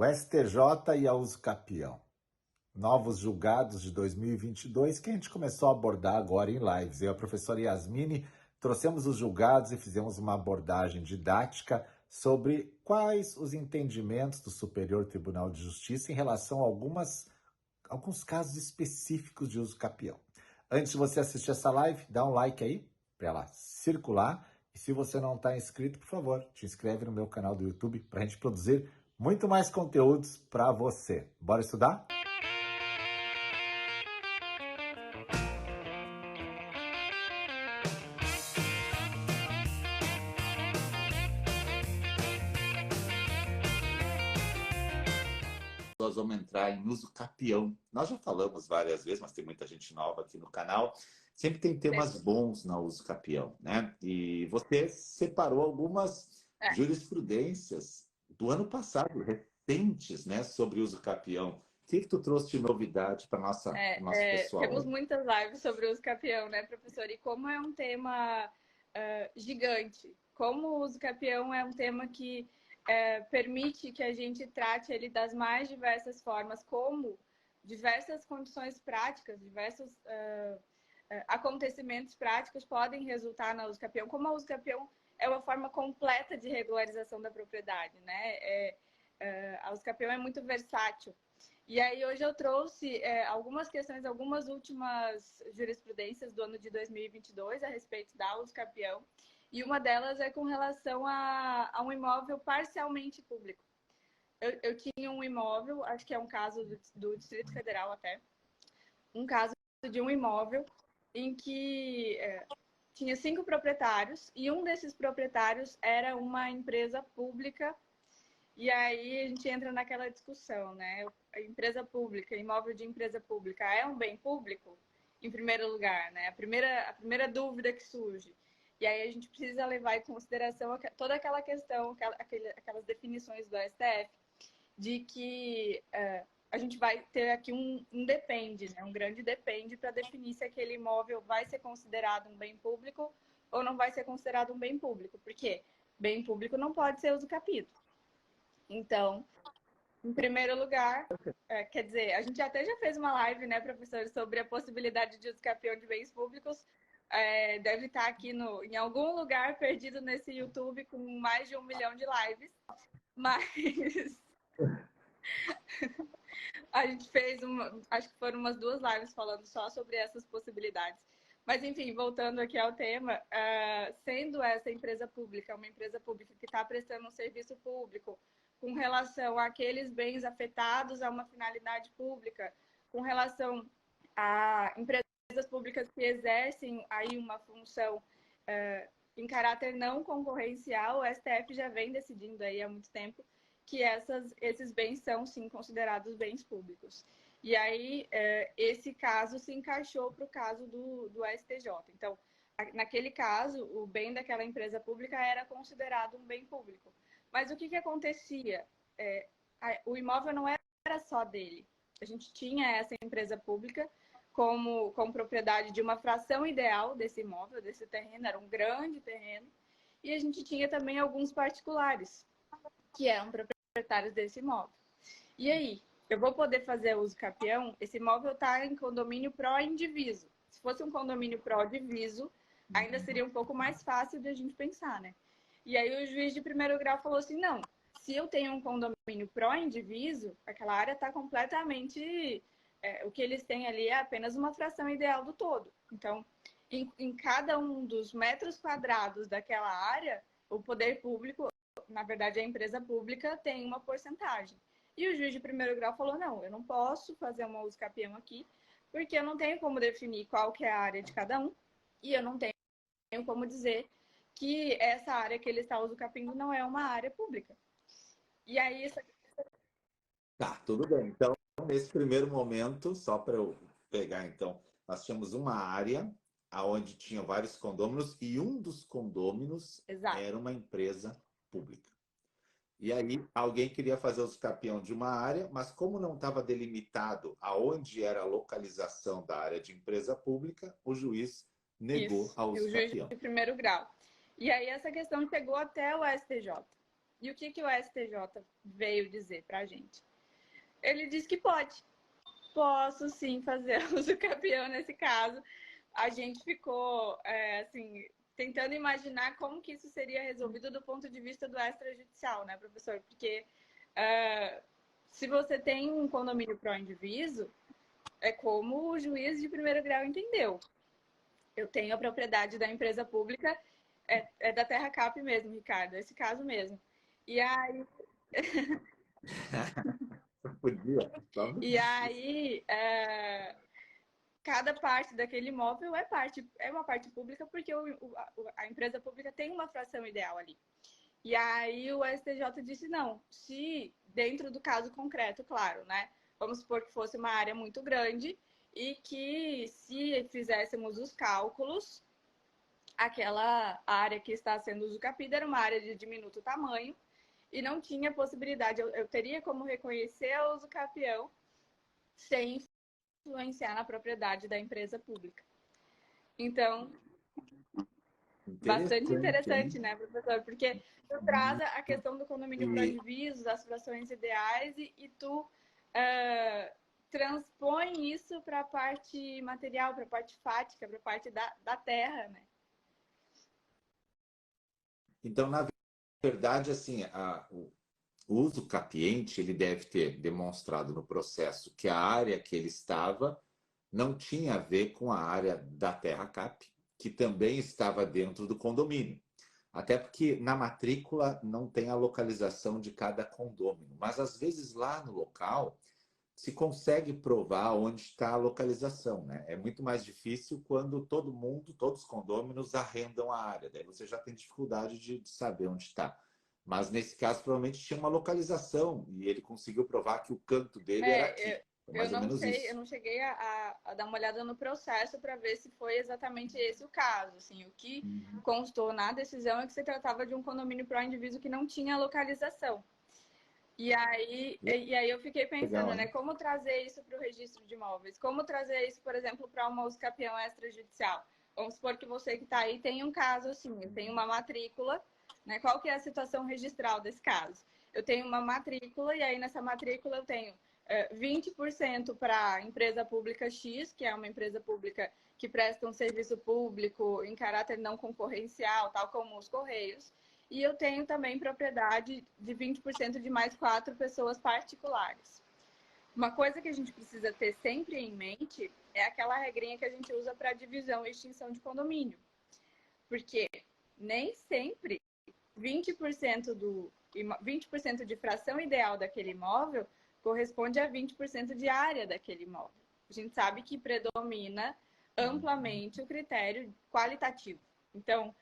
O STJ e a usucapião. Novos julgados de 2022 que a gente começou a abordar agora em lives. Eu e a professora Yasmine trouxemos os julgados e fizemos uma abordagem didática sobre quais os entendimentos do Superior Tribunal de Justiça em relação a alguns casos específicos de usucapião. Antes de você assistir essa live, dá um like aí para ela circular. E se você não está inscrito, por favor, te inscreve no meu canal do YouTube para a gente produzir muito mais conteúdos para você. Bora estudar? Nós vamos entrar em usucapião. Nós já falamos várias vezes, mas tem muita gente nova aqui no canal. Sempre tem temas bons na usucapião, né? E você separou algumas jurisprudências do ano passado, recentes, né, sobre usucapião. O que tu trouxe de novidade para nosso pessoal? Temos muitas lives sobre o usucapião, né, professor? E como é um tema gigante, como o usucapião é um tema que permite que a gente trate ele das mais diversas formas, como diversas condições práticas, diversos acontecimentos práticos podem resultar na usucapião, como a usucapião é uma forma completa de regularização da propriedade, né? A usucapião é muito versátil. E aí hoje eu trouxe algumas questões, algumas últimas jurisprudências do ano de 2022 a respeito da usucapião. E uma delas é com relação a um imóvel parcialmente público. Eu tinha um imóvel, acho que é um caso do Distrito Federal até, um caso de um imóvel em que tinha 5 proprietários e um desses proprietários era uma empresa pública. E aí a gente entra naquela discussão, né? A empresa pública, imóvel de empresa pública é um bem público? Em primeiro lugar, né? A primeira dúvida que surge. E aí a gente precisa levar em consideração toda aquela questão, aquelas definições do STF, de que a gente vai ter aqui um depende, né? Um grande depende para definir se aquele imóvel vai ser considerado um bem público ou não vai ser considerado um bem público. Por quê? Bem público não pode ser usucapido. Então, em primeiro lugar, quer dizer, a gente até já fez uma live, né, professor, sobre a possibilidade de usucapião de bens públicos. Deve estar aqui em algum lugar perdido nesse YouTube com mais de 1 milhão de lives. Mas a gente fez acho que foram umas 2 lives falando só sobre essas possibilidades. Mas, enfim, voltando aqui ao tema, sendo essa empresa pública uma empresa pública que está prestando um serviço público com relação àqueles bens afetados a uma finalidade pública, com relação a empresas públicas que exercem aí uma função em caráter não concorrencial, o STF já vem decidindo aí há muito tempo que esses bens são, sim, considerados bens públicos. E aí, esse caso se encaixou para o caso do STJ. Então, naquele caso, o bem daquela empresa pública era considerado um bem público. Mas o que acontecia? O imóvel não era só dele. A gente tinha essa empresa pública como propriedade de uma fração ideal desse imóvel, desse terreno, era um grande terreno. E a gente tinha também alguns particulares, que eram proprietários desse imóvel. E aí, eu vou poder fazer usucapião? Esse imóvel está em condomínio pró-indiviso. Se fosse um condomínio pró-diviso, ainda seria um pouco mais fácil de a gente pensar, né? E aí o juiz de primeiro grau falou assim, não, se eu tenho um condomínio pró-indiviso, aquela área está completamente... o que eles têm ali é apenas uma fração ideal do todo. Então, em cada um dos metros quadrados daquela área, o poder público, na verdade a empresa pública, tem uma porcentagem. E o juiz de primeiro grau falou, não, eu não posso fazer uma usucapião aqui, porque eu não tenho como definir qual que é a área de cada um, e eu não tenho como dizer que essa área que ele está usucapindo não é uma área pública. E aí... Tá, tudo bem. Então, nesse primeiro momento, só para eu pegar, então, nós tínhamos uma área onde tinha vários condôminos e um dos condôminos era uma empresa pública. E aí, alguém queria fazer o usucapião de uma área, mas como não estava delimitado aonde era a localização da área de empresa pública, o juiz negou a usucapião. O juiz de primeiro grau. E aí essa questão chegou até o STJ. E o que o STJ veio dizer para a gente? Ele disse que pode. Posso sim fazer uso capião nesse caso. A gente ficou, assim, tentando imaginar como que isso seria resolvido do ponto de vista do extrajudicial, né, professor? Porque se você tem um condomínio pró-indiviso, é como o juiz de primeiro grau entendeu. Eu tenho a propriedade da empresa pública, é da Terra Cap mesmo, Ricardo, esse caso mesmo. E aí... Podia. E aí, cada parte daquele imóvel é uma parte pública porque a empresa pública tem uma fração ideal ali. E aí o STJ disse não, se dentro do caso concreto, claro, né? Vamos supor que fosse uma área muito grande e que se fizéssemos os cálculos, aquela área que está sendo usucapida era uma área de diminuto tamanho e não tinha possibilidade, eu teria como reconhecer o usucapião sem influenciar na propriedade da empresa pública. Então, bastante interessante, né, professor? Porque tu traz a questão do condomínio pró-indiviso, das frações ideais, e tu transpõe isso para a parte material, para a parte fática, para a parte da terra, né? Então, na verdade, assim, o uso capiente ele deve ter demonstrado no processo que a área que ele estava não tinha a ver com a área da Terra Cap, que também estava dentro do condomínio. Até porque na matrícula não tem a localização de cada condômino, mas às vezes lá no local se consegue provar onde está a localização, né? É muito mais difícil quando todo mundo, todos os condôminos arrendam a área, daí você já tem dificuldade de saber onde está. Mas nesse caso, provavelmente tinha uma localização e ele conseguiu provar que o canto dele era aqui. Foi Eu mais ou não menos sei, isso. eu não cheguei a dar uma olhada no processo para ver se foi exatamente esse o caso. Assim, o que constou na decisão é que se tratava de um condomínio pró-indiviso que não tinha localização. E aí eu fiquei pensando, Legal, né, hein? como trazer isso para o registro de imóveis? Como trazer isso, por exemplo, para uma usucapião extrajudicial? Vamos supor que você que está aí tem um caso assim, eu tenho uma matrícula, né? Qual que é a situação registral desse caso? Eu tenho uma matrícula e aí nessa matrícula eu tenho 20% para a empresa pública X, que é uma empresa pública que presta um serviço público em caráter não concorrencial, tal como os Correios. E eu tenho também propriedade de 20% de mais 4 pessoas particulares. Uma coisa que a gente precisa ter sempre em mente é aquela regrinha que a gente usa para divisão e extinção de condomínio. Porque nem sempre 20% 20% de fração ideal daquele imóvel corresponde a 20% de área daquele imóvel. A gente sabe que predomina amplamente o critério qualitativo. Então,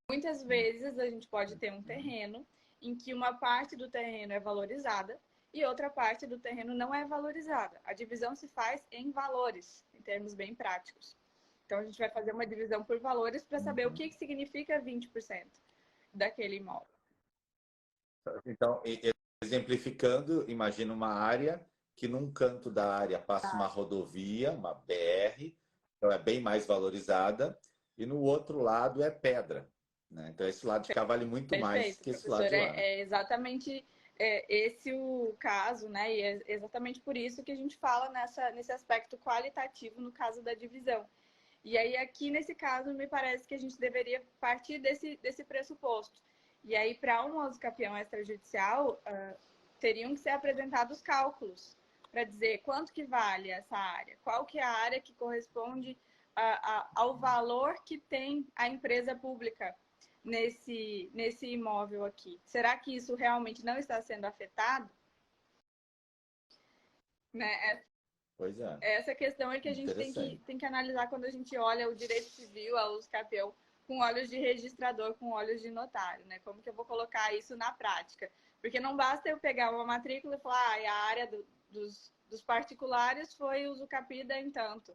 muitas vezes a gente pode ter um terreno em que uma parte do terreno é valorizada e outra parte do terreno não é valorizada. A divisão se faz em valores, em termos bem práticos. Então, a gente vai fazer uma divisão por valores para saber o que significa 20% daquele imóvel. Então, exemplificando, imagina uma área que num canto da área passa uma rodovia, uma BR, então é bem mais valorizada, e no outro lado é pedra, né? Então esse lado de cá vale muito mais Perfeito, que esse lado professor. de lá. É exatamente esse o caso, né? E é exatamente por isso que a gente fala nesse aspecto qualitativo no caso da divisão. E aí, aqui nesse caso, me parece que a gente deveria partir desse pressuposto. E aí, para um usucapião extrajudicial, teriam que ser apresentados cálculos para dizer quanto que vale essa área, qual que é a área que corresponde ao valor que tem a empresa pública nesse imóvel aqui. Será que isso realmente não está sendo afetado? Né? Pois é, Essa questão é que a gente tem que analisar quando a gente olha o direito civil, a usucapião, com olhos de registrador, com olhos de notário, né? Como que eu vou colocar isso na prática? Porque não basta eu pegar uma matrícula e falar, a área dos particulares foi usucapida em tanto.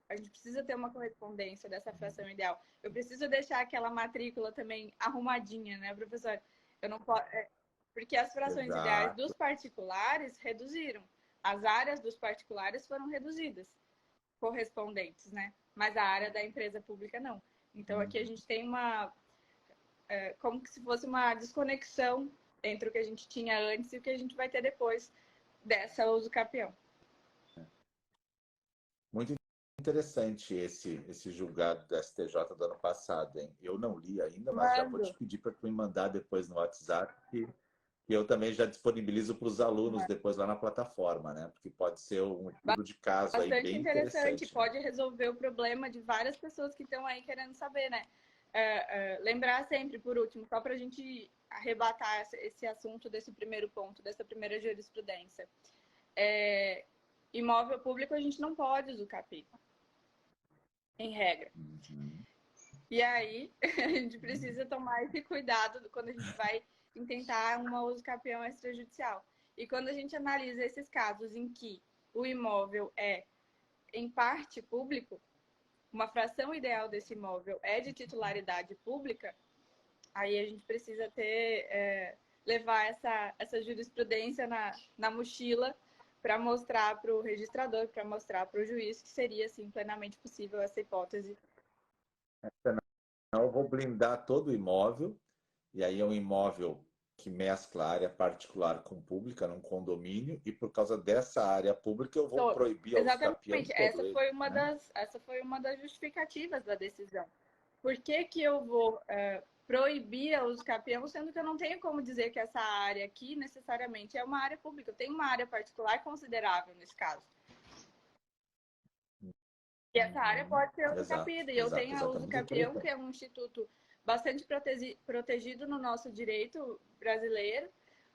A gente precisa ter uma correspondência dessa fração ideal. Eu preciso deixar aquela matrícula também arrumadinha, né, professor? Eu não posso... Porque as frações ideais exato. dos particulares reduziram. As áreas dos particulares foram reduzidas, correspondentes, né? Mas a área da empresa pública não. Então aqui a gente tem como se fosse uma desconexão entre o que a gente tinha antes e o que a gente vai ter depois dessa uso capião. Muito interessante esse julgado do STJ do ano passado, hein? Eu não li ainda, mas já vou te Mando. pedir para tu me mandar depois no WhatsApp, que eu também já disponibilizo para os alunos depois lá na plataforma, né? Porque pode ser um estudo de caso aí Bastante bem interessante, interessante, né? pode resolver o problema de várias pessoas que estão aí querendo saber, né? Lembrar sempre, por último, só para a gente arrebatar esse assunto desse primeiro ponto, dessa primeira jurisprudência. Imóvel público a gente não pode usucapiar, em regra. Uhum. E aí a gente precisa tomar esse cuidado quando a gente vai intentar uma usucapião extrajudicial. E quando a gente analisa esses casos em que o imóvel é em parte público, uma fração ideal desse imóvel é de titularidade pública, aí a gente precisa levar essa jurisprudência na mochila para mostrar para o registrador, para mostrar para o juiz que seria, assim, plenamente possível essa hipótese. Então, eu vou blindar todo o imóvel, e aí é um imóvel que mescla área particular com pública num condomínio, e por causa dessa área pública eu vou Todo. proibir a usucapião Exatamente. de todo ele, né? Essa foi uma das justificativas da decisão. Por que eu vou proibir a usucapião, sendo que eu não tenho como dizer que essa área aqui necessariamente é uma área pública? Eu tenho uma área particular considerável nesse caso. E essa área pode ser Exato, usucapida. E eu exato, tenho a exatamente o que ele usucapião, tem. que é um instituto bastante protegido no nosso direito brasileiro,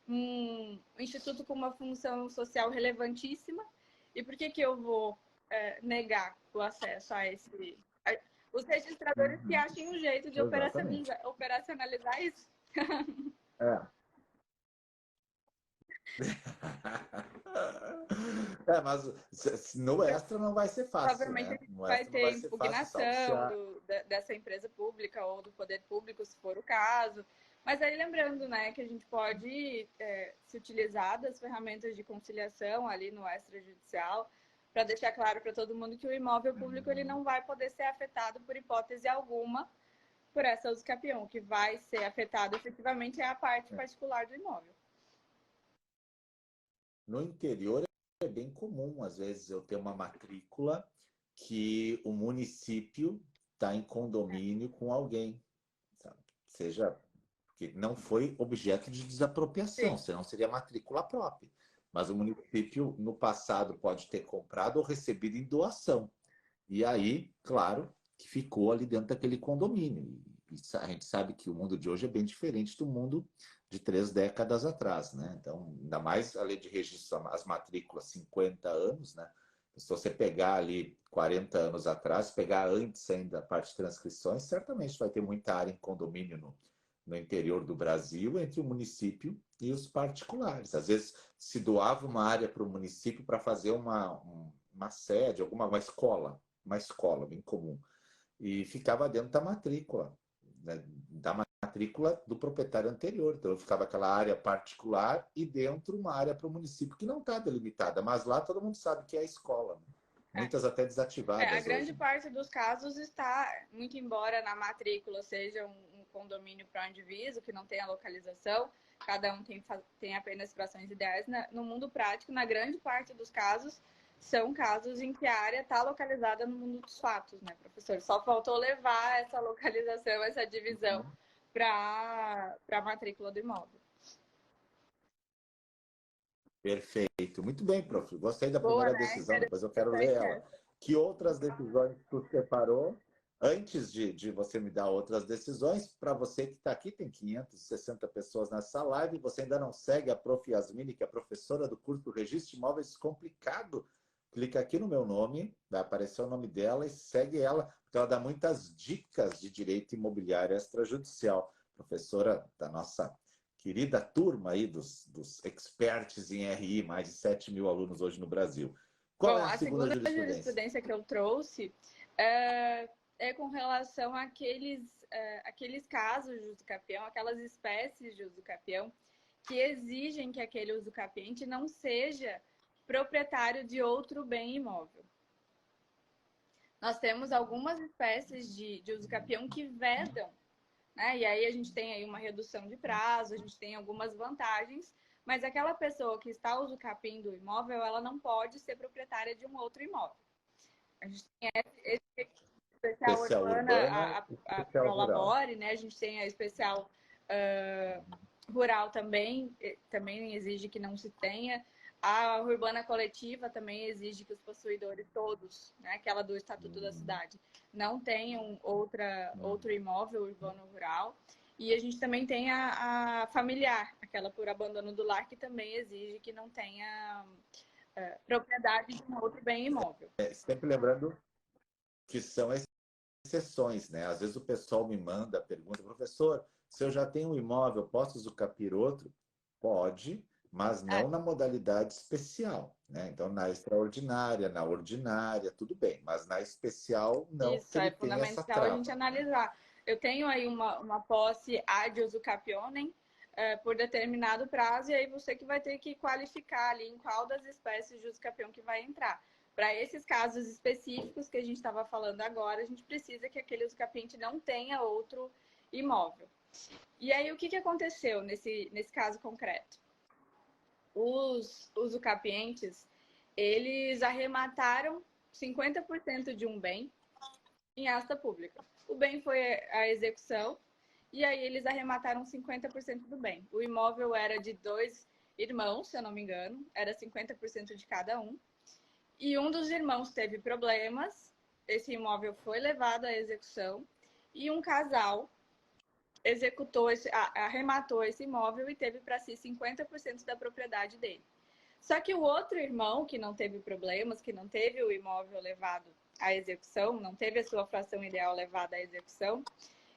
um instituto com uma função social relevantíssima. E por que eu vou negar o acesso a esse... Os registradores que achem um jeito de Exatamente. operacionalizar isso. É. É, mas no extra não vai ser fácil, Provavelmente a né? gente No vai extra não ter vai ser fácil, salvo se impugnação a... dessa empresa pública ou do poder público, se for o caso. Mas aí lembrando, né, que a gente pode se utilizar das ferramentas de conciliação ali no extrajudicial para deixar claro para todo mundo que o imóvel público ele não vai poder ser afetado por hipótese alguma por essa usucapião. O que vai ser afetado efetivamente é a parte particular do imóvel. No interior é bem comum, às vezes, eu ter uma matrícula que o município está em condomínio com alguém, sabe? Seja que não foi objeto de desapropriação, Sim. senão seria matrícula própria. Mas o município, no passado, pode ter comprado ou recebido em doação. E aí, claro, que ficou ali dentro daquele condomínio. E a gente sabe que o mundo de hoje é bem diferente do mundo de 3 décadas atrás, né? Então, ainda mais a lei de registro, as matrículas 50 anos, né? Se você pegar ali 40 anos atrás, pegar antes ainda a parte de transcrições, certamente vai ter muita área em condomínio no interior do Brasil, entre o município e os particulares. Às vezes se doava uma área para o município para fazer uma sede, uma escola bem comum, e ficava dentro da matrícula, né, da matrícula do proprietário anterior. Então ficava aquela área particular e dentro uma área para o município que não está delimitada, mas lá todo mundo sabe que é a escola, né? Muitas até A desativadas grande hoje. parte dos casos está, muito embora na matrícula seja um condomínio para indivíduo, que não tem a localização, cada um tem apenas frações ideais. No mundo prático, na grande parte dos casos, são casos em que a área está localizada no mundo dos fatos, né, professor? Só faltou levar essa localização, essa divisão para a matrícula do imóvel. Perfeito. Muito bem, prof. Gostei da Boa, primeira né? decisão, depois eu quero ler ela. Que outras decisões tu separou? Antes de você me dar outras decisões, para você que está aqui, tem 560 pessoas nessa live, você ainda não segue a prof. Yasmine, que é professora do curso Registro de Imóveis Descomplicado, clica aqui no meu nome, vai aparecer o nome dela e segue ela, porque ela dá muitas dicas de direito imobiliário extrajudicial. Professora da nossa querida turma aí dos experts em RI, mais de 7 mil alunos hoje no Brasil. Qual Bom, é a a segunda segunda jurisprudência? jurisprudência que eu trouxe é com relação àqueles casos de usucapião, aquelas espécies de usucapião que exigem que aquele usucapiente não seja proprietário de outro bem imóvel. Nós temos algumas espécies de usucapião que vedam né? E aí a gente tem aí uma redução de prazo, a gente tem algumas vantagens, mas aquela pessoa que está usucapindo o imóvel, ela não pode ser proprietária de um outro imóvel. A gente tem esse especial Especial urbana, urbana e a especial rural. Prolabore, né? A gente tem a especial rural também exige que não se tenha. A urbana coletiva também exige que os possuidores todos, né, aquela do Estatuto da Cidade, não tenham outro imóvel urbano ou rural. E a gente também tem a familiar, aquela por abandono do lar, que também exige que não tenha propriedade de um outro bem imóvel. Sempre lembrando que são exceções, né? Às vezes o pessoal me manda a pergunta, professor, se eu já tenho um imóvel, posso usucapir outro? Pode, mas não na modalidade especial, né? Então, na extraordinária, na ordinária, tudo bem, mas na especial, não, porque Isso, ele é tem essa fundamental a gente trava. analisar. Eu tenho aí uma posse ad usucapionem por determinado prazo, e aí você que vai ter que qualificar ali em qual das espécies de usucapião que vai entrar. Para esses casos específicos que a gente estava falando agora, a gente precisa que aquele usucapiente não tenha outro imóvel. E aí, o que aconteceu nesse caso concreto? Os usucapientes, eles arremataram 50% de um bem em asta pública. O bem foi a execução, e aí eles arremataram 50% do bem. O imóvel era de 2 irmãos, se eu não me engano, era 50% de cada um. E um dos irmãos teve problemas, esse imóvel foi levado à execução, e um casal arrematou esse imóvel e teve para si 50% da propriedade dele. Só que o outro irmão, que não teve problemas, que não teve o imóvel levado à execução, não teve a sua fração ideal levada à execução,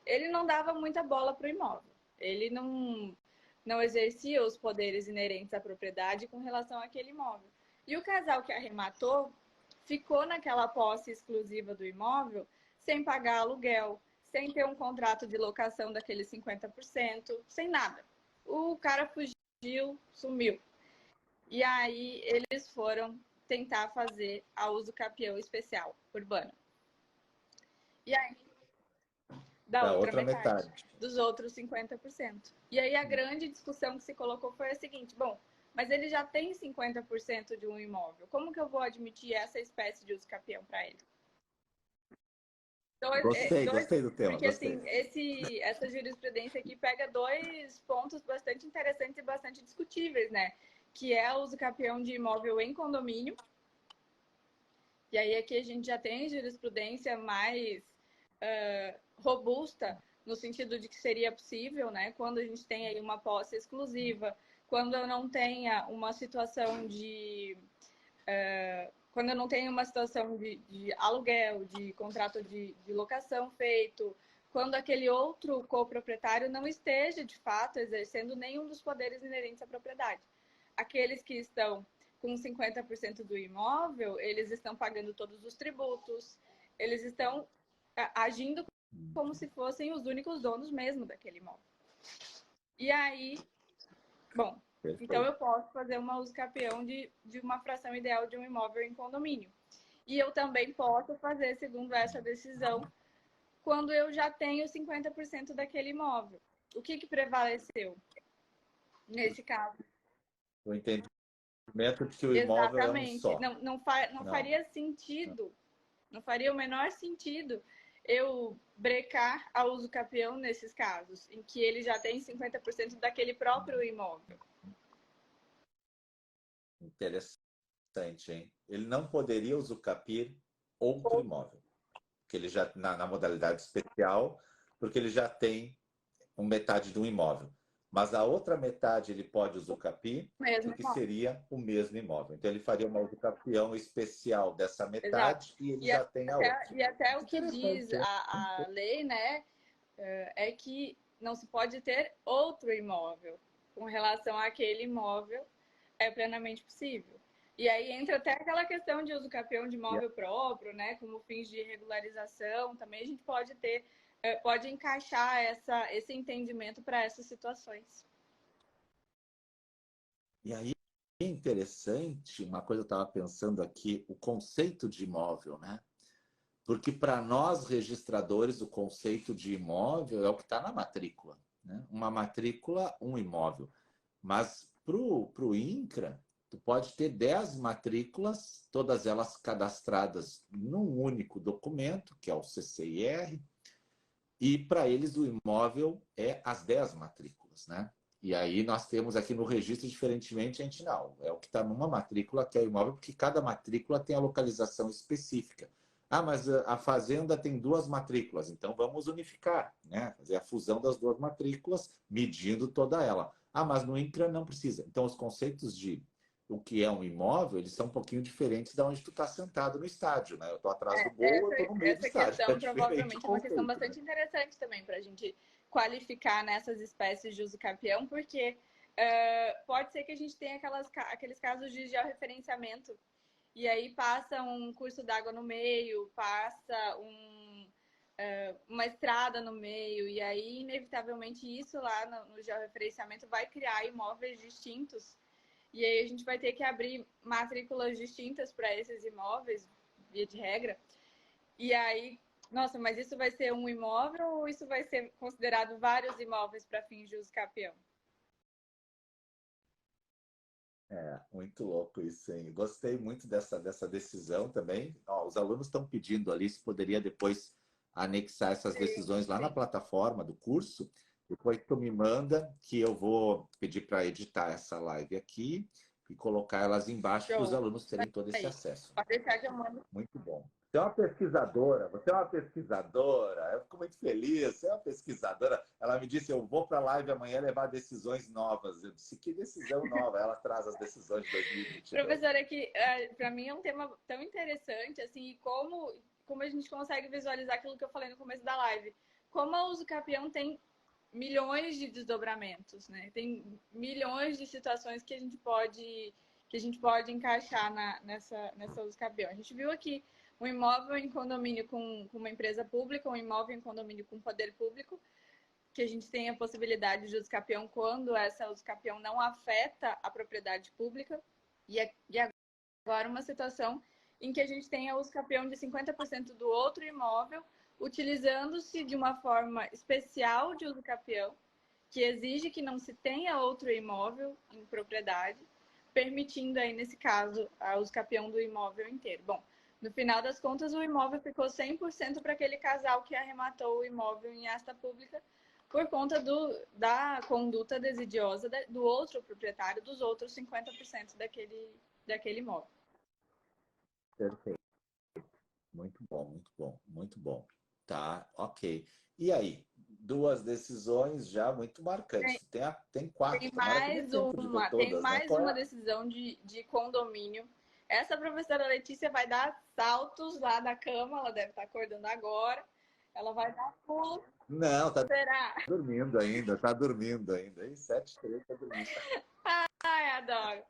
ele não dava muita bola para o imóvel. Ele não exercia os poderes inerentes à propriedade com relação àquele imóvel. E o casal que arrematou ficou naquela posse exclusiva do imóvel sem pagar aluguel, sem ter um contrato de locação daqueles 50%, sem nada. O cara fugiu, sumiu. E aí eles foram tentar fazer a usucapião especial urbana. E aí, da Da outra outra metade, metade. dos outros 50%. E aí a grande discussão que se colocou foi a seguinte: bom, mas ele já tem 50% de um imóvel. Como que eu vou admitir essa espécie de usucapião para ele? Gostei do tema, Porque gostei. assim, essa jurisprudência aqui pega dois pontos bastante interessantes e bastante discutíveis, né? Que é o usucapião de imóvel em condomínio. E aí aqui a gente já tem jurisprudência mais robusta, no sentido de que seria possível, né? Quando a gente tem aí uma posse exclusiva, quando eu não tenha uma situação quando eu não tenho uma situação de aluguel, de contrato de locação feito, quando aquele outro coproprietário não esteja, de fato, exercendo nenhum dos poderes inerentes à propriedade. Aqueles que estão com 50% do imóvel, eles estão pagando todos os tributos, eles estão agindo como se fossem os únicos donos mesmo daquele imóvel. E aí, bom, então eu posso fazer uma usucapião de uma fração ideal de um imóvel em condomínio. E eu também posso fazer, segundo essa decisão, quando eu já tenho 50% daquele imóvel. O que prevaleceu nesse caso? O entendimento de que o imóvel é um Exatamente. só. Não faria sentido, não faria o menor sentido eu brecar a usucapião nesses casos, em que ele já tem 50% daquele próprio imóvel. Interessante, hein? Ele não poderia usucapir outro imóvel, porque ele já na modalidade especial, porque ele já tem metade de um imóvel. Mas a outra metade ele pode usucapir, Mesmo porque imóvel. seria o mesmo imóvel. Então ele faria uma usucapião especial dessa Exato. metade e ele já tem a outra. E até o que diz Interessante, hein? a lei, né, é que não se pode ter outro imóvel com relação àquele imóvel, é plenamente possível. E aí entra até aquela questão de uso capião de imóvel próprio, né, como fins de regularização, também a gente pode ter, pode encaixar esse entendimento para essas situações. E aí é interessante, uma coisa eu estava pensando aqui, o conceito de imóvel, né? Porque para nós registradores, o conceito de imóvel é o que está na matrícula, né? Uma matrícula, um imóvel. Mas para o INCRA, tu pode ter 10 matrículas, todas elas cadastradas num único documento, que é o CCIR, e para eles o imóvel é as 10 matrículas, né? E aí nós temos aqui no registro, diferentemente, a gente não. É o que está numa matrícula, que é o imóvel, porque cada matrícula tem a localização específica. Ah, mas a fazenda tem 2 matrículas, então vamos unificar, né? Fazer a fusão das 2 matrículas, medindo toda ela. Ah, mas no INCRA não precisa. Então, os conceitos de o que é um imóvel, eles são um pouquinho diferentes de onde tu está sentado no estádio, né? Eu estou atrás do gol, eu estou no meio do Essa estádio. É questão diferente o provavelmente é uma questão conceito, né? bastante interessante também para a gente qualificar nessas espécies de uso capião, porque pode ser que a gente tenha aqueles casos de georreferenciamento e aí passa um curso d'água no meio, passa uma estrada no meio, e aí, inevitavelmente, isso lá no georreferenciamento vai criar imóveis distintos. E aí a gente vai ter que abrir matrículas distintas para esses imóveis, via de regra. E aí, nossa, mas isso vai ser um imóvel ou isso vai ser considerado vários imóveis para fins de uso capião? É, muito louco isso, hein? Gostei muito dessa decisão também. Ó, os alunos estão pedindo ali se poderia depois anexar essas decisões lá na Sim. plataforma do curso. Depois tu me manda que eu vou pedir para editar essa live aqui e colocar elas embaixo para os Show. alunos terem todo esse Aí, acesso. pode deixar que eu mando. Muito bom. Você é uma pesquisadora, eu fico muito feliz, você é uma pesquisadora. Ela me disse, eu vou para a live amanhã levar decisões novas. Eu disse, que decisão nova? Ela traz as decisões de 2022. Professora, que para mim é um tema tão interessante, assim, e como a gente consegue visualizar aquilo que eu falei no começo da live. Como a uso capião tem milhões de desdobramentos, né? Tem milhões de situações que a gente pode encaixar nessa uso capião. A gente viu aqui um imóvel em condomínio com uma empresa pública, um imóvel em condomínio com poder público, que a gente tem a possibilidade de uso capião quando essa uso capião não afeta a propriedade pública. E agora uma situação em que a gente tem a uso capião de 50% do outro imóvel, utilizando-se de uma forma especial de uso capião, que exige que não se tenha outro imóvel em propriedade, permitindo aí, nesse caso, a uso capião do imóvel inteiro. Bom, no final das contas, o imóvel ficou 100% para aquele casal que arrematou o imóvel em asta pública por conta da conduta desidiosa do outro proprietário, dos outros 50% daquele imóvel. Perfeito. Muito bom, muito bom, muito bom. Tá, ok. E aí, 2 decisões já muito marcantes. Tem 4, tomara que dê tempo de ver Tem todas, né? mais Qual é uma a... decisão de condomínio. Essa professora Letícia vai dar saltos lá da cama, ela deve estar acordando agora. Ela vai dar pulo. Não, Será? tá dormindo ainda. E 7h03 tá dormindo. Ai, adoro.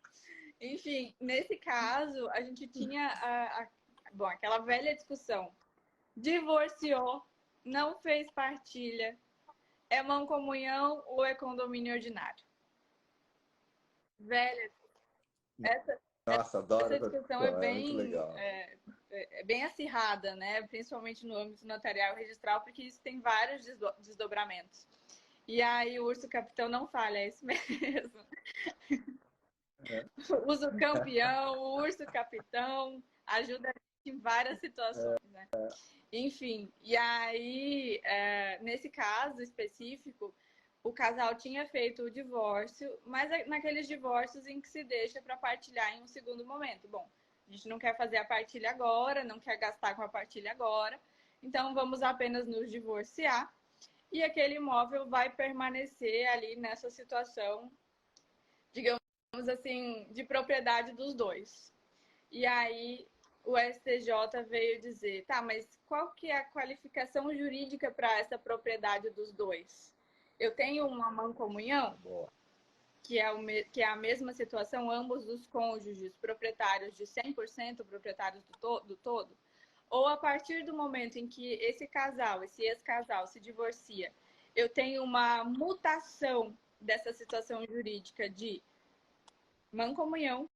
Enfim, nesse caso, a gente tinha bom, aquela velha discussão. Divorciou, não fez partilha, é mancomunhão ou é condomínio ordinário? Velha, essa, Nossa, adoro essa essa discussão é discussão, é muito bem, legal. é bem acirrada, né? Principalmente no âmbito notarial e registral, porque isso tem vários desdobramentos. E aí o urso capitão não falha, é isso mesmo. Usa o campeão, o urso capitão, ajuda em várias situações, né? Enfim, e aí, nesse caso específico, o casal tinha feito o divórcio, mas naqueles divórcios em que se deixa para partilhar em um segundo momento. Bom, a gente não quer fazer a partilha agora, não quer gastar com a partilha agora, então vamos apenas nos divorciar e aquele imóvel vai permanecer ali nessa situação, digamos assim, de propriedade dos dois. E aí o STJ veio dizer, tá, mas qual que é a qualificação jurídica para essa propriedade dos dois? Eu tenho uma mancomunhão, que é a mesma situação, ambos os cônjuges proprietários de 100%, proprietários do todo, ou a partir do momento em que esse ex-casal se divorcia, eu tenho uma mutação dessa situação jurídica de mancomunhão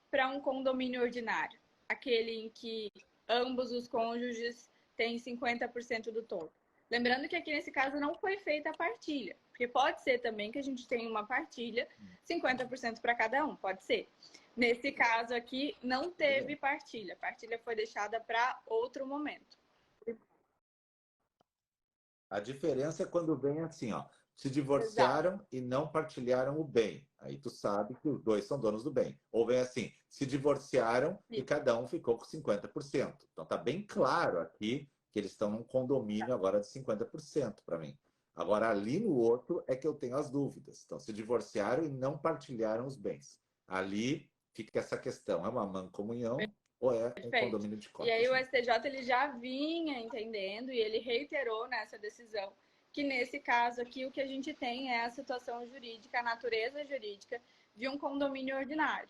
para um condomínio ordinário, aquele em que ambos os cônjuges têm 50% do todo. Lembrando que aqui nesse caso não foi feita a partilha, porque pode ser também que a gente tenha uma partilha, 50% para cada um, pode ser. Nesse caso aqui não teve partilha, a partilha foi deixada para outro momento. A diferença é quando vem assim, ó, se Exato. divorciaram e não partilharam o bem. Aí tu sabe que os dois são donos do bem. Ou vem assim, se divorciaram e cada um ficou com 50%. Então tá bem claro aqui que eles estão num condomínio agora de 50% para mim. Agora ali no outro é que eu tenho as dúvidas. Então se divorciaram e não partilharam os bens. Ali fica essa questão, é uma mancomunhão ou é um Perfeito. condomínio de E aí cotas? o Né? STJ ele já vinha entendendo e ele reiterou nessa decisão que nesse caso aqui o que a gente tem é a situação jurídica, a natureza jurídica de um condomínio ordinário.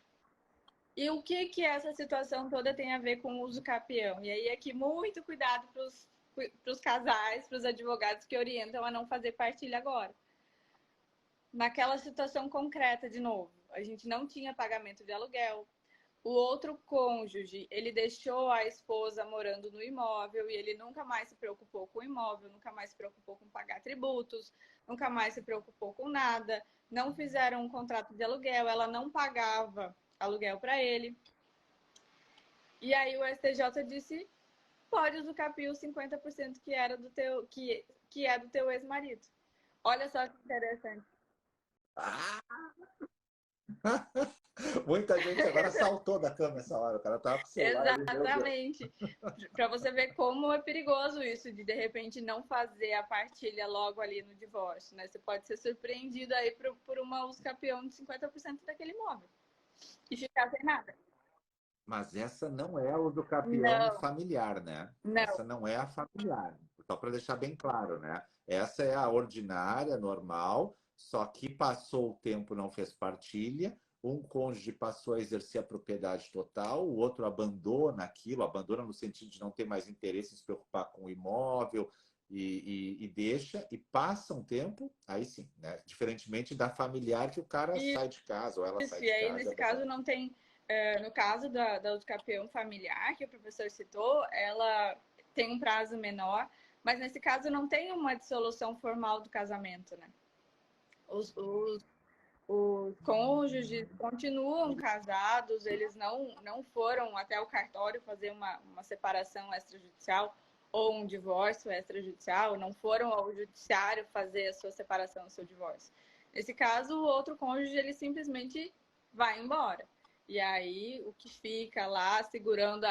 E o que essa situação toda tem a ver com o uso capião? E aí aqui muito cuidado para os casais, para os advogados que orientam a não fazer partilha agora. Naquela situação concreta, de novo, a gente não tinha pagamento de aluguel, o outro cônjuge, ele deixou a esposa morando no imóvel e ele nunca mais se preocupou com o imóvel, nunca mais se preocupou com pagar tributos, nunca mais se preocupou com nada, não fizeram um contrato de aluguel, ela não pagava aluguel para ele. E aí o STJ disse, pode usucapiar os 50% que era do teu que é do teu ex-marido. Olha só que interessante. Ah! Muita gente agora saltou da cama essa hora. O cara tava com o celular ali, meu Deus. Exatamente. Para você ver como é perigoso isso de repente não fazer a partilha logo ali no divórcio, né? Você pode ser surpreendido aí por uma usucapião de 50% daquele imóvel e ficar sem nada. Mas essa não é o do campeão Não, familiar, né? não. Essa não é a familiar. Só para deixar bem claro, né? Essa é a ordinária, normal, só que passou o tempo, não fez partilha. Um cônjuge passou a exercer a propriedade total, o outro abandona aquilo, abandona no sentido de não ter mais interesse em se preocupar com o imóvel e deixa, e passa um tempo, aí sim, né? Diferentemente da familiar que o cara sai de casa ou ela sai Isso, e de aí casa e nesse abandona. caso não tem, no caso da usucapião familiar que o professor citou, ela tem um prazo menor, mas nesse caso não tem uma dissolução formal do casamento, né? Os cônjuges continuam casados, eles não foram até o cartório fazer uma separação extrajudicial ou um divórcio extrajudicial, não foram ao judiciário fazer a sua separação, o seu divórcio. Nesse caso, o outro cônjuge, ele simplesmente vai embora. E aí, o que fica lá segurando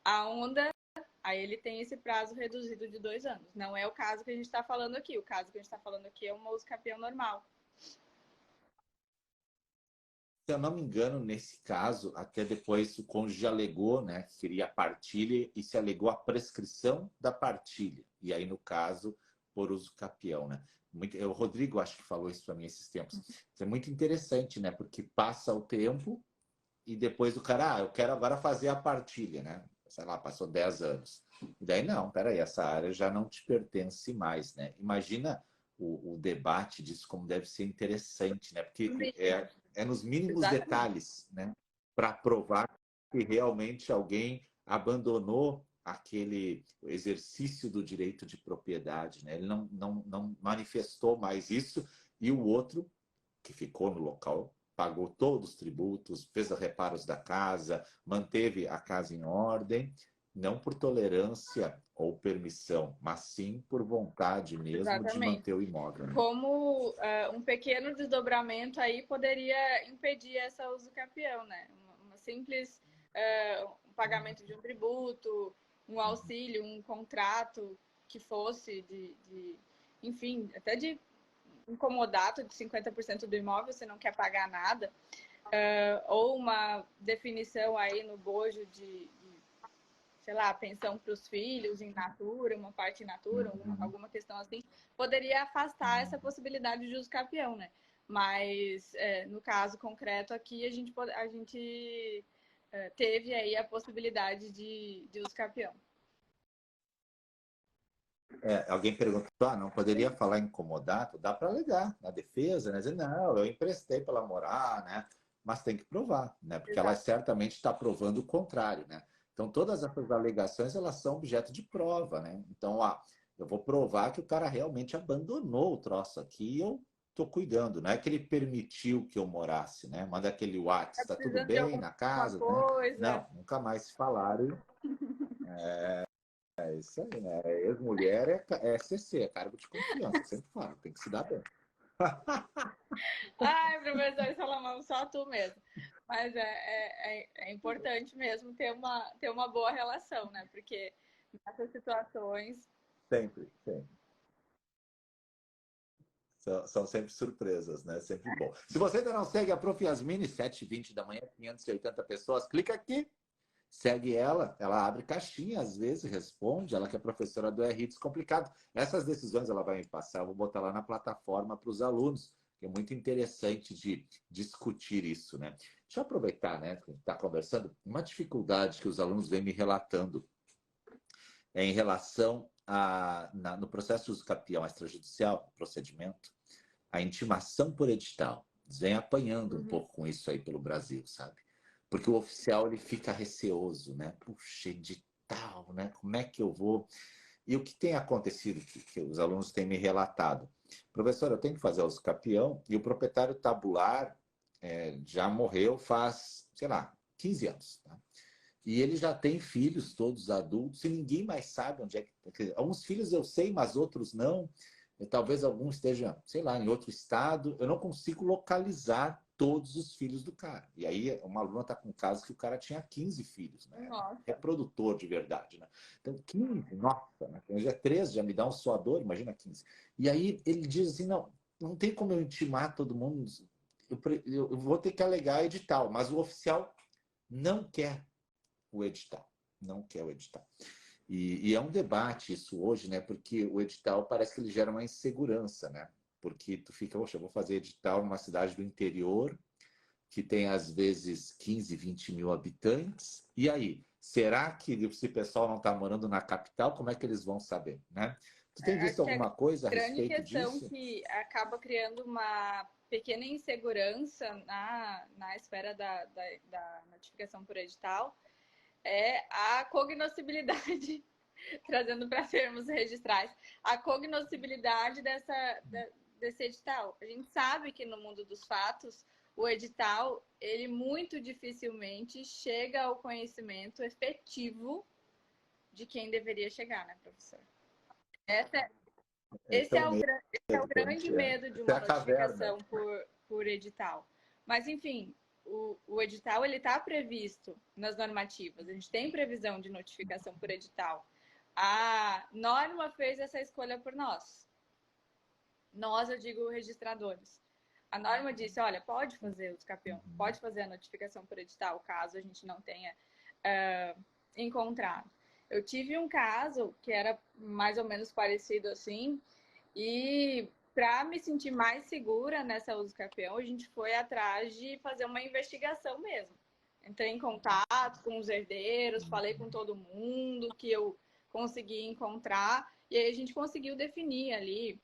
a onda, aí ele tem esse prazo reduzido de 2 anos. Não é o caso que a gente está falando aqui. O caso que a gente está falando aqui é uma usucapião normal. Se eu não me engano, nesse caso, até depois o cônjuge alegou, né, que queria a partilha e se alegou a prescrição da partilha. E aí, no caso, por uso capião, né? O Rodrigo, acho que falou isso para mim esses tempos. Isso é muito interessante, né? Porque passa o tempo e depois o cara, eu quero agora fazer a partilha, né? Sei lá, passou 10 anos. E daí, não, peraí, essa área já não te pertence mais, né? Imagina o debate disso como deve ser interessante, né? Porque é nos mínimos Exatamente. detalhes, né? Para provar que realmente alguém abandonou aquele exercício do direito de propriedade, né? Ele não manifestou mais isso e o outro que ficou no local pagou todos os tributos, fez os reparos da casa, manteve a casa em ordem, não por tolerância ou permissão, mas sim por vontade mesmo de Exatamente. manter o imóvel. Né? Como um pequeno desdobramento aí poderia impedir essa usucapião, né? Uma simples um pagamento de um tributo, um auxílio, um contrato que fosse enfim, até de incomodato de 50% do imóvel, você não quer pagar nada, ou uma definição aí no bojo de sei lá, pensão para os filhos em natura, uma parte em natura, alguma questão assim, poderia afastar essa possibilidade de uso capião, né? Mas no caso concreto aqui, a gente teve aí a possibilidade de uso capião. Alguém perguntou, não poderia falar incomodado? Dá para alegar na defesa, né? Dizer, não, eu emprestei para ela morar, né? Mas tem que provar, né? Porque ela Exato. certamente está provando o contrário, né? Então, Então, todas essas alegações, elas são objeto de prova, né? Então, eu vou provar que o cara realmente abandonou o troço aqui e eu estou cuidando. Não é que ele permitiu que eu morasse, né? Manda aquele WhatsApp, Tá está tudo precisando de bem na alguma casa, né? coisa? Não, nunca mais se falaram. É isso aí, né? Ex-mulher é CC, é cargo de confiança. Eu sempre falo, tem que se dar bem. Ai, professor Salomão, só tu mesmo. Mas é importante mesmo ter uma boa relação, né? Porque nessas situações. Sempre, sempre. São sempre surpresas, né? Sempre bom. Se você ainda não segue a Prof. Yasmine, 7h20 da manhã, 580 pessoas, clica aqui, segue ela, ela abre caixinha, às vezes responde, ela que é professora do RI Descomplicado. Essas decisões ela vai me passar, eu vou botar lá na plataforma para os alunos, que é muito interessante de discutir isso, né? Deixa eu aproveitar, né, que a gente está conversando, uma dificuldade que os alunos vêm me relatando em relação no processo de uso capião extrajudicial, procedimento, a intimação por edital. Eles vêm apanhando um pouco com isso aí pelo Brasil, sabe? Porque o oficial ele fica receoso, né? Puxa, edital, né? Como é que eu vou? E o que tem acontecido, que os alunos têm me relatado? Professor, eu tenho que fazer uso capião e o proprietário tabular já morreu faz, sei lá, 15 anos. Tá? E ele já tem filhos, todos adultos, e ninguém mais sabe onde é que. Alguns filhos eu sei, mas outros não. E talvez algum esteja, sei lá, em outro estado. Eu não consigo localizar todos os filhos do cara. E aí, uma aluna está com um caso que o cara tinha 15 filhos, né? Nossa. Reprodutor de verdade, né? Então, 15, nossa, né? Já é 13, já me dá um suador, imagina 15. E aí ele diz assim: não, não tem como eu intimar todo mundo. Eu vou ter que alegar edital, mas o oficial não quer o edital, não quer o edital. E é um debate isso hoje, né? Porque o edital parece que ele gera uma insegurança, né? Porque tu fica, poxa, eu vou fazer edital numa cidade do interior, que tem às vezes 15, 20 mil habitantes, e aí? Será que esse pessoal não está morando na capital? Como é que eles vão saber, né? Tu tem visto Acho que a alguma coisa a grande respeito questão disso? que acaba criando uma pequena insegurança na esfera da notificação por edital é a cognoscibilidade, trazendo para termos registrais, a cognoscibilidade desse edital. A gente sabe que no mundo dos fatos, o edital, ele muito dificilmente chega ao conhecimento efetivo de quem deveria chegar, né, professor? Essa, Esse é o esse é o medo que a grande gente é. medo de É uma a caverna. notificação por edital. Mas, enfim, o edital ele está previsto nas normativas. A gente tem previsão de notificação por edital. A norma fez essa escolha por nós. Nós, eu digo registradores. A norma disse, olha, pode fazer o escapião, pode fazer a notificação por edital, caso a gente não tenha encontrado. Eu tive um caso que era mais ou menos parecido assim, e para me sentir mais segura nessa uso capião, a gente foi atrás de fazer uma investigação mesmo. Entrei em contato com os herdeiros, falei com todo mundo que eu consegui encontrar, e aí a gente conseguiu definir ali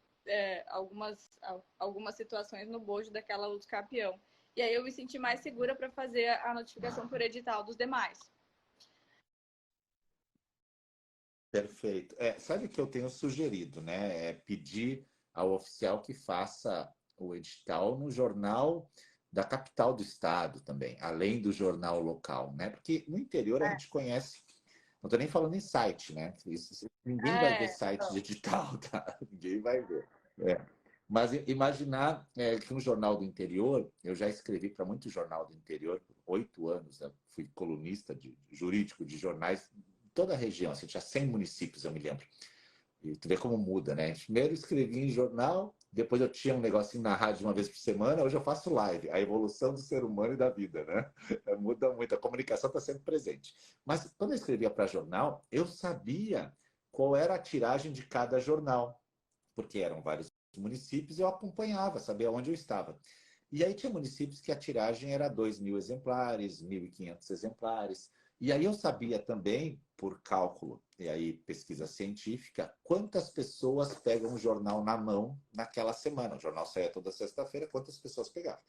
algumas situações no bojo daquela uso capião. E aí eu me senti mais segura para fazer a notificação por edital dos demais. Perfeito. Sabe o que eu tenho sugerido, né? É pedir ao oficial que faça o edital no jornal da capital do estado também, além do jornal local, né? Porque no interior a gente conhece, não estou nem falando em site, né? Ninguém vai ver site de edital, tá? Ninguém vai ver. É. Mas imaginar que um jornal do interior, eu já escrevi para muito jornal do interior por 8 anos, né? Fui colunista jurídico de jornais toda a região, assim, tinha 100 municípios, eu me lembro. E tu vê como muda, né? Primeiro escrevi em jornal, depois eu tinha um negocinho na rádio uma vez por semana, hoje eu faço live. A evolução do ser humano e da vida, né? Muda muito, a comunicação está sempre presente. Mas quando eu escrevia para jornal, eu sabia qual era a tiragem de cada jornal, porque eram vários municípios e eu acompanhava, sabia onde eu estava. E aí tinha municípios que a tiragem era 2.000 exemplares, 1.500 exemplares. E aí eu sabia também, por cálculo, e aí pesquisa científica, quantas pessoas pegam o jornal na mão naquela semana. O jornal saía toda sexta-feira, quantas pessoas pegavam.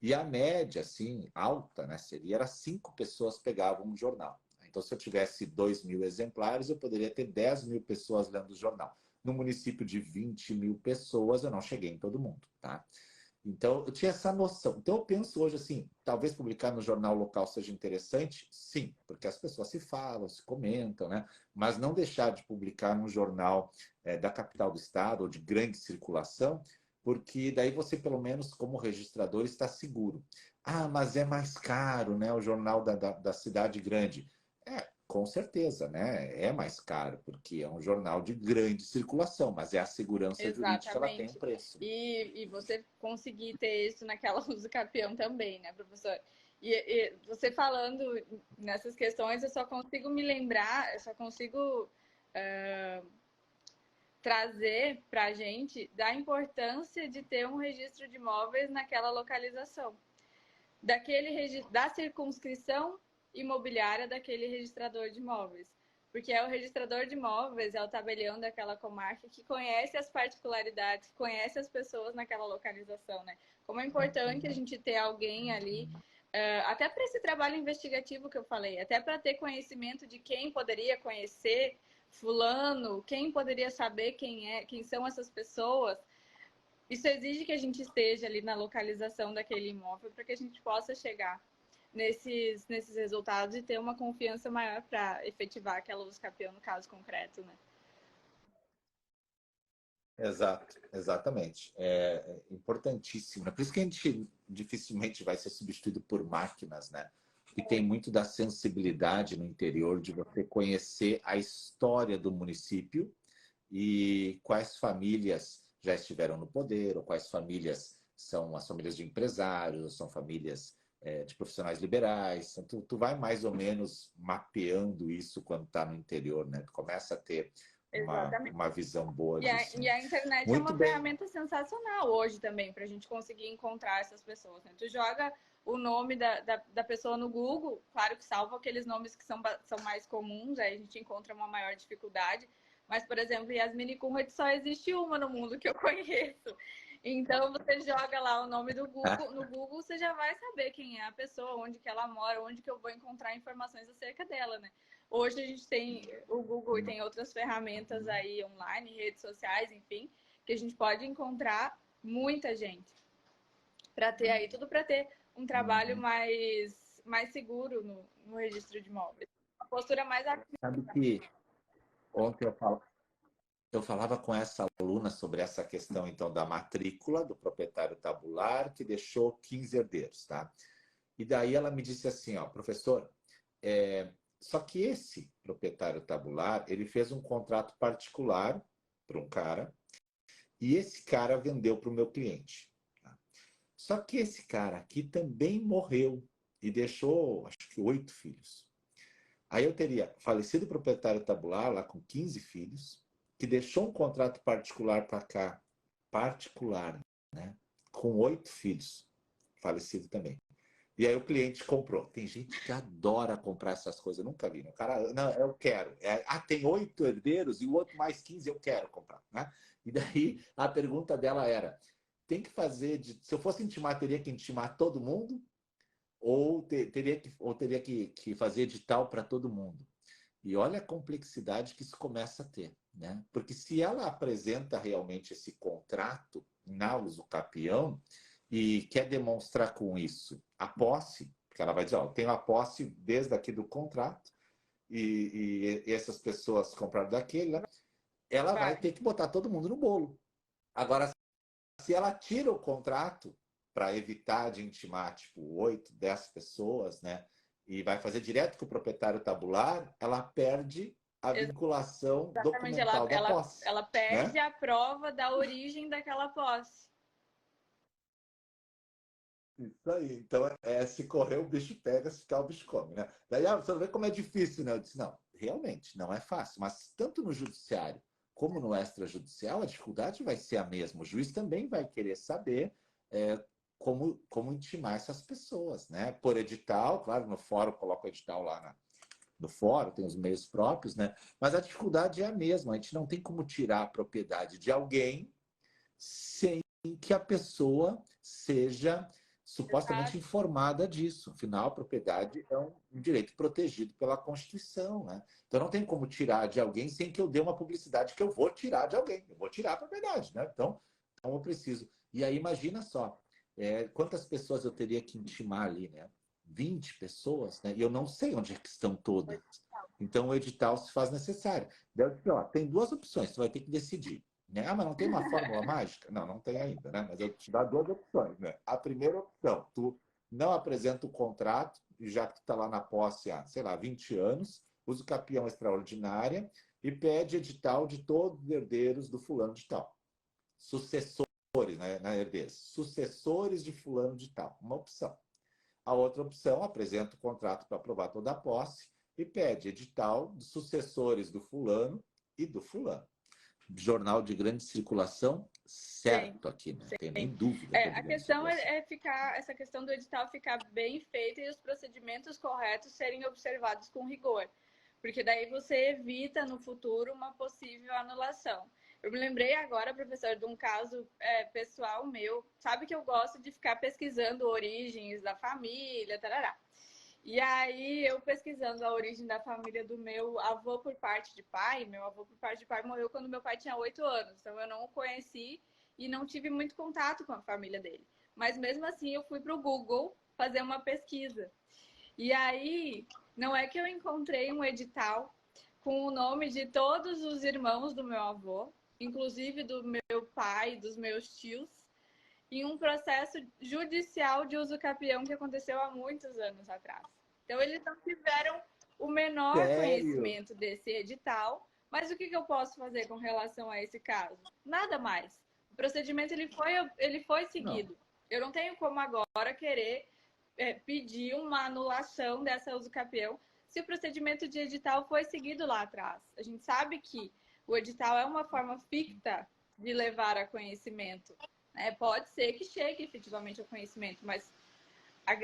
E a média, assim, alta, né, era 5 pessoas pegavam um jornal. Então Então, se eu tivesse 2.000 exemplares, eu poderia ter 10.000 pessoas lendo o jornal. No município de 20.000 pessoas, eu não cheguei em todo mundo, tá? Então, eu tinha essa noção. Então, eu penso hoje assim, talvez publicar no jornal local seja interessante, sim, porque as pessoas se falam, se comentam, né? Mas não deixar de publicar num jornal da capital do estado ou de grande circulação, porque daí você, pelo menos, como registrador, está seguro. Ah, mas é mais caro, né? O jornal da cidade grande. Com certeza, né? É mais caro, porque é um jornal de grande circulação, mas é a segurança jurídica, ela tem um Exatamente. preço. E você conseguir ter isso naquela uso capião também, né, professor? E você falando nessas questões, eu só consigo me lembrar, eu só consigo trazer para a gente da importância de ter um registro de imóveis naquela localização, da circunscrição imobiliária daquele registrador de imóveis. Porque é o registrador de imóveis, é o tabelião daquela comarca que conhece as particularidades, conhece as pessoas naquela localização, né? Como é importante a gente ter alguém ali, até para esse trabalho investigativo que eu falei, até para ter conhecimento de quem poderia conhecer fulano, quem poderia saber quem são essas pessoas. Isso exige que a gente esteja ali na localização daquele imóvel para que a gente possa chegar nesses resultados e ter uma confiança maior para efetivar aquela luz capião no caso concreto, né? Exato, exatamente. É importantíssimo. É por isso que a gente dificilmente vai ser substituído por máquinas, né? E tem muito da sensibilidade no interior de você conhecer a história do município e quais famílias já estiveram no poder, ou quais famílias são as famílias de empresários, ou são famílias de profissionais liberais. Então, tu vai mais ou menos mapeando isso quando está no interior, né? Tu começa a ter Exatamente. uma visão boa disso, E né? a internet é Muito uma bem. ferramenta sensacional hoje também, para a gente conseguir encontrar essas pessoas. Né? Tu joga o nome da pessoa no Google, claro que salva aqueles nomes que são mais comuns, aí a gente encontra uma maior dificuldade. Mas, por exemplo, Yasmine Kunrad só existe uma no mundo que eu conheço. Então, você joga lá o nome do Google, no Google você já vai saber quem é a pessoa, onde que ela mora, onde que eu vou encontrar informações acerca dela, né? Hoje a gente tem o Google e tem outras ferramentas aí online, redes sociais, enfim, que a gente pode encontrar muita gente para ter aí tudo para ter um trabalho mais seguro no registro de imóveis. Uma postura mais ativa. Sabe que ontem eu falava com essa aluna sobre essa questão, então, da matrícula do proprietário tabular, que deixou 15 herdeiros, tá? E daí ela me disse assim, ó, professor, só que esse proprietário tabular, ele fez um contrato particular para um cara, e esse cara vendeu para o meu cliente. Tá? Só que esse cara aqui também morreu e deixou, acho que 8 filhos. Aí eu teria falecido proprietário tabular, lá com 15 filhos, que deixou um contrato particular para cá, particular, né? Com 8 filhos, falecido também. E aí o cliente comprou. Tem gente que adora comprar essas coisas, eu nunca vi. O cara, não, eu quero. Tem 8 herdeiros e o outro mais 15 eu quero comprar. Né? E daí a pergunta dela era, tem que fazer, se eu fosse intimar, teria que intimar todo mundo? Ou teria que fazer edital para todo mundo? E olha a complexidade que isso começa a ter. Né? Porque se ela apresenta realmente esse contrato na usucapião e quer demonstrar com isso a posse, porque ela vai dizer, ó, eu tenho a posse desde aqui do contrato e essas pessoas compraram daquele, né? Ela vai ter que botar todo mundo no bolo. Agora, se ela tira o contrato para evitar de intimar, tipo, 8, 10 pessoas, né? E vai fazer direto com o proprietário tabular, ela perde a vinculação Exatamente, documental da posse. ela perde Né? a prova da origem daquela posse. Isso aí. Então, se correr, o bicho pega, se ficar, o bicho come, né? Daí, você vê como é difícil, né? Eu disse, não, realmente, não é fácil. Mas tanto no judiciário como no extrajudicial, a dificuldade vai ser a mesma. O juiz também vai querer saber como intimar essas pessoas, né? Por edital, claro, no fórum, coloca o edital lá no fórum, tem os meios próprios, né? Mas a dificuldade é a mesma. A gente não tem como tirar a propriedade de alguém sem que a pessoa seja supostamente informada disso. Afinal, a propriedade é um direito protegido pela Constituição, né? Então, não tem como tirar de alguém sem que eu dê uma publicidade que eu vou tirar de alguém. Eu vou tirar a propriedade, né? Então eu preciso. E aí, imagina só, quantas pessoas eu teria que intimar ali, né? 20 pessoas, né? E eu não sei onde é que estão todas. Então, o edital se faz necessário. Daí, ó, tem duas opções, você vai ter que decidir. Né? Ah, mas não tem uma fórmula mágica? Não, não tem ainda, né? Mas eu te dou duas opções, né? A primeira opção, tu não apresenta o contrato, já que tu está lá na posse há, sei lá, 20 anos, usa o capião extraordinária e pede edital de todos os herdeiros do fulano de tal. Sucessores, né, na herdez. Sucessores de fulano de tal. Uma opção. A outra opção, apresenta o contrato para aprovar toda a posse e pede edital de sucessores do fulano e do fulano. Jornal de grande circulação, certo. Sim, aqui, não tem nem dúvida. A questão ficar, essa questão do edital ficar bem feito e os procedimentos corretos serem observados com rigor, porque daí você evita no futuro uma possível anulação. Eu me lembrei agora, professor, de um caso pessoal meu. Sabe que eu gosto de ficar pesquisando origens da família, tarará. E aí, eu pesquisando a origem da família do meu avô por parte de pai, meu avô por parte de pai morreu quando meu pai tinha 8 anos. Então, eu não o conheci e não tive muito contato com a família dele. Mas, mesmo assim, eu fui para o Google fazer uma pesquisa. E aí, não é que eu encontrei um edital com o nome de todos os irmãos do meu avô, inclusive do meu pai, dos meus tios, em um processo judicial de uso capião que aconteceu há muitos anos atrás. Então, eles não tiveram o menor conhecimento desse edital, mas o que eu posso fazer com relação a esse caso? Nada mais. O procedimento ele foi seguido. Não. Eu não tenho como agora querer pedir uma anulação dessa uso capião se o procedimento de edital foi seguido lá atrás. A gente sabe que o edital é uma forma ficta de levar a conhecimento. Pode ser que chegue efetivamente ao conhecimento, mas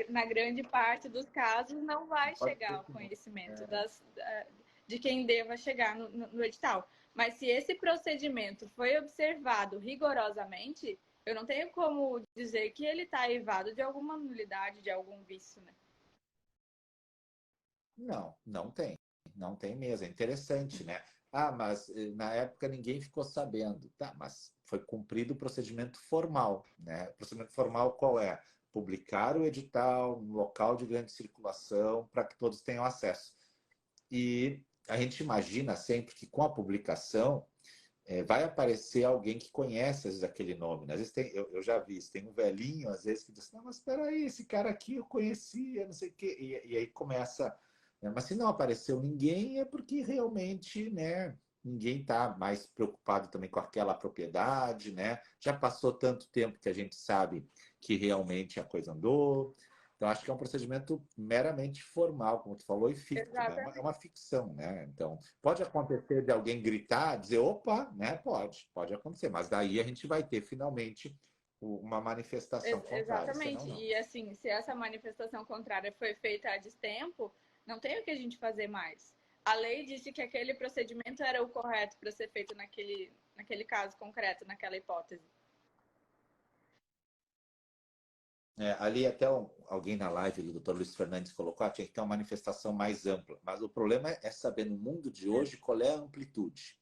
na grande parte dos casos não vai chegar ao conhecimento de quem deva chegar no edital. Mas se esse procedimento foi observado rigorosamente, eu não tenho como dizer que ele está eivado de alguma nulidade, de algum vício, né? Não, não tem. Não tem mesmo. É interessante, né? Ah, mas na época ninguém ficou sabendo. Tá, mas foi cumprido o procedimento formal, né? O procedimento formal qual é? Publicar o edital no local de grande circulação para que todos tenham acesso. E a gente imagina sempre que com a publicação vai aparecer alguém que conhece, às vezes, aquele nome. Né? Às vezes eu já vi, tem um velhinho, às vezes, que diz, não, mas espera aí, esse cara aqui eu conhecia, não sei o quê. E aí começa... Mas se não apareceu ninguém, é porque realmente, né, ninguém está mais preocupado também com aquela propriedade, né? Já passou tanto tempo que a gente sabe que realmente a coisa andou. Então, acho que é um procedimento meramente formal, como tu falou, e ficto. Né? É uma ficção, né? Então, pode acontecer de alguém gritar, dizer, opa, né? Pode acontecer. Mas daí a gente vai ter, finalmente, uma manifestação contrária. Exatamente. Senão, não. E, assim, se essa manifestação contrária foi feita a destempo, não tem o que a gente fazer mais. A lei disse que aquele procedimento era o correto para ser feito naquele caso concreto, naquela hipótese. Ali até alguém na live, o doutor Luiz Fernandes colocou, tinha que ter uma manifestação mais ampla. Mas o problema é saber, no mundo de hoje, qual é a amplitude.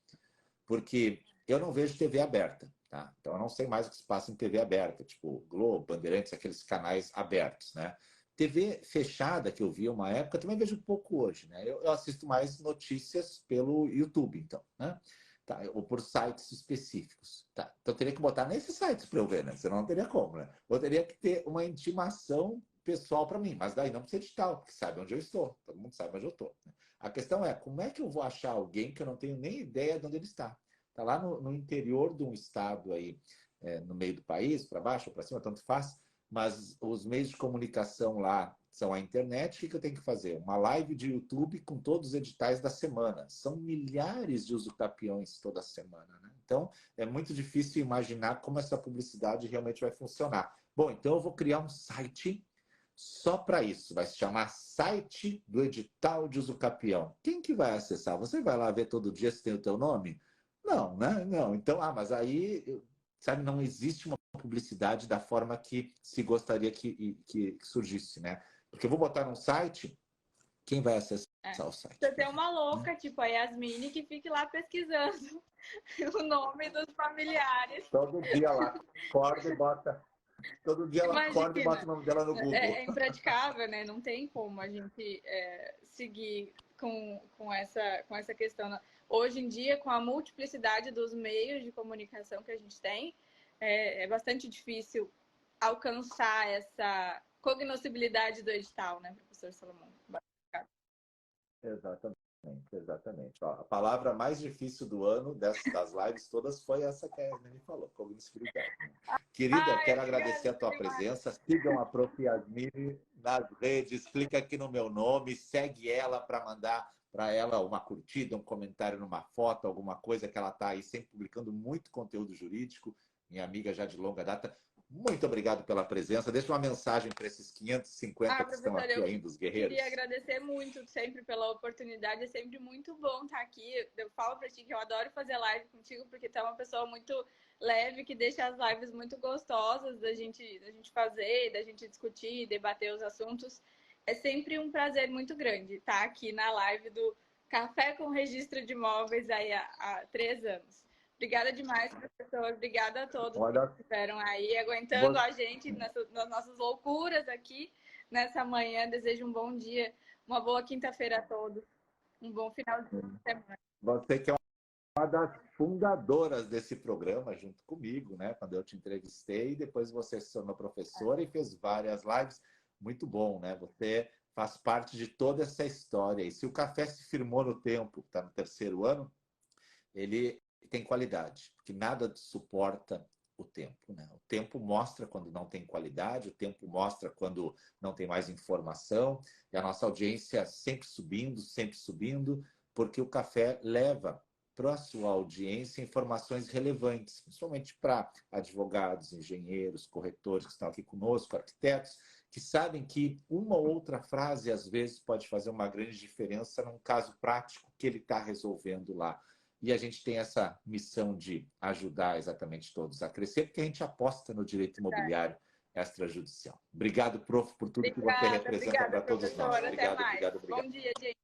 Porque eu não vejo TV aberta. Tá? Então, eu não sei mais o que se passa em TV aberta, tipo Globo, Bandeirantes, aqueles canais abertos. Né? TV fechada, que eu vi uma época, também vejo pouco hoje. Né? Eu assisto mais notícias pelo YouTube, então. Né? Tá, ou por sites específicos. Tá, então, eu teria que botar nesses sites para eu ver, né? Senão não teria como, né? Eu teria que ter uma intimação pessoal para mim, mas daí não precisa de tal, que sabe onde eu estou. Todo mundo sabe onde eu estou. Né? A questão é, como é que eu vou achar alguém que eu não tenho nem ideia de onde ele está? Está lá no interior de um estado aí, no meio do país, para baixo ou para cima, tanto faz, mas os meios de comunicação lá são a internet. O que eu tenho que fazer? Uma live de YouTube com todos os editais da semana. São milhares de usucapiões toda semana. Né? Então, é muito difícil imaginar como essa publicidade realmente vai funcionar. Bom, então eu vou criar um site só para isso. Vai se chamar Site do Edital de Usucapião. Quem que vai acessar? Você vai lá ver todo dia se tem o teu nome? Não, né? Não. Então, mas aí sabe, não existe uma publicidade da forma que se gostaria que surgisse, né? Porque eu vou botar num site, quem vai acessar o site? Você tem uma louca, tipo a Yasmine, que fique lá pesquisando o nome dos familiares. Todo dia ela acorda e bota... Todo dia ela acorda e bota o nome dela no Google. É impraticável, né? Não tem como a gente seguir com essa questão. Hoje em dia, com a multiplicidade dos meios de comunicação que a gente tem, é bastante difícil alcançar essa cognoscibilidade do edital, né, professor Salomão? Exatamente. Ó, a palavra mais difícil do ano das lives todas foi essa que a Yasmine falou, cognoscibilidade. Querida, quero agradecer a tua presença. Sigam a Prof. Yasmine nas redes, clica aqui no meu nome, segue ela para mandar para ela uma curtida, um comentário numa foto, alguma coisa, que ela está aí sempre publicando muito conteúdo jurídico, minha amiga já de longa data. Muito obrigado pela presença. Deixa uma mensagem para esses 550 que estão aqui ainda, os guerreiros. Eu queria agradecer muito sempre pela oportunidade. É sempre muito bom estar aqui. Eu falo para ti que eu adoro fazer live contigo, porque tu é uma pessoa muito leve, que deixa as lives muito gostosas da gente fazer, da gente discutir, debater os assuntos. É sempre um prazer muito grande estar aqui na live do Café com Registro de Imóveis aí há 3 anos. Obrigada demais, professor. Obrigada a todos que estiveram aí aguentando a gente nas nossas loucuras aqui nessa manhã. Desejo um bom dia, uma boa quinta-feira a todos. Um bom final de semana. Você que é uma das fundadoras desse programa, junto comigo, né? Quando eu te entrevistei, depois você se tornou professora e fez várias lives. Muito bom, né? Você faz parte de toda essa história. E se o café se firmou no tempo, está no 3º ano, ele tem qualidade, porque nada suporta o tempo, né? O tempo mostra quando não tem qualidade, o tempo mostra quando não tem mais informação, e a nossa audiência sempre subindo, porque o café leva para a sua audiência informações relevantes, principalmente para advogados, engenheiros, corretores que estão aqui conosco, arquitetos, que sabem que uma ou outra frase, às vezes, pode fazer uma grande diferença num caso prático que ele está resolvendo lá. E a gente tem essa missão de ajudar exatamente todos a crescer, porque a gente aposta no direito imobiliário extrajudicial. Obrigado, prof, por tudo que você representa para todos nós. Obrigado. Bom dia, gente.